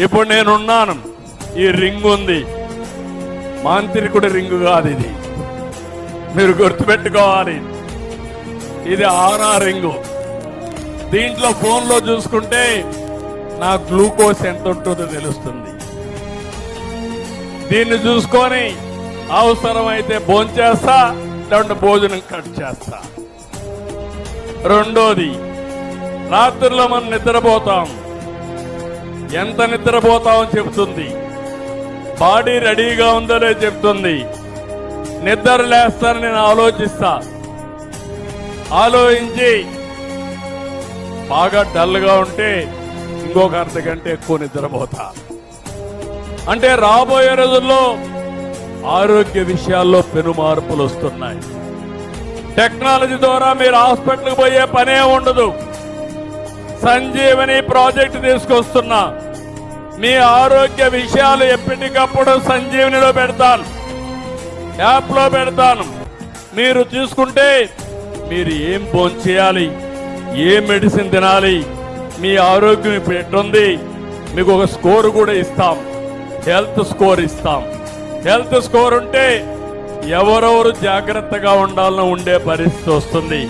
ఇప్పుడు నేనున్నాను, ఈ రింగ్ ఉంది, మాంత్రికుడి రింగు కాదు ఇది, మీరు గుర్తుపెట్టుకోవాలి. ఇది ఆరా రింగు. దీంట్లో ఫోన్లో చూసుకుంటే నా గ్లూకోజ్ ఎంత ఉంటుందో తెలుస్తుంది. దీన్ని చూసుకొని అవసరమైతే భోంచేస్తా, లేదంటే భోజనం కట్ చేస్తా. రెండోది, రాత్రిలో మనం నిద్రపోతాం, ఎంత నిద్రపోతామని చెబుతుంది. బాడీ రెడీగా ఉందో లేదో చెప్తుంది. నిద్ర లేస్తానని నేను ఆలోచిస్తా, ఆలోచించి బాగా డల్గా ఉంటే ఇంకొక అర్ధ గంట ఎక్కువ నిద్రపోతా. అంటే రాబోయే రోజుల్లో ఆరోగ్య విషయాల్లో పెను మార్పులు వస్తున్నాయి. టెక్నాలజీ ద్వారా మీరు హాస్పిటల్కి పోయే పనే ఉండదు. సంజీవని ప్రాజెక్టు తీసుకొస్తున్నా. మీ ఆరోగ్య విషయాలు ఎప్పటికప్పుడు సంజీవనిలో పెడతాను, యాప్లో పెడతాను. మీరు చూసుకుంటే మీరు ఏం భోంచేయాలి, ఏ మెడిసిన్ తినాలి, మీ ఆరోగ్యం ఇప్పుడు ఎట్లుంది, మీకు ఒక స్కోర్ కూడా ఇస్తాం, హెల్త్ స్కోర్ ఇస్తాం. హెల్త్ స్కోర్ ఉంటే ఎవరెవరు జాగ్రత్తగా ఉండాలని ఉండే పరిస్థితి వస్తుంది.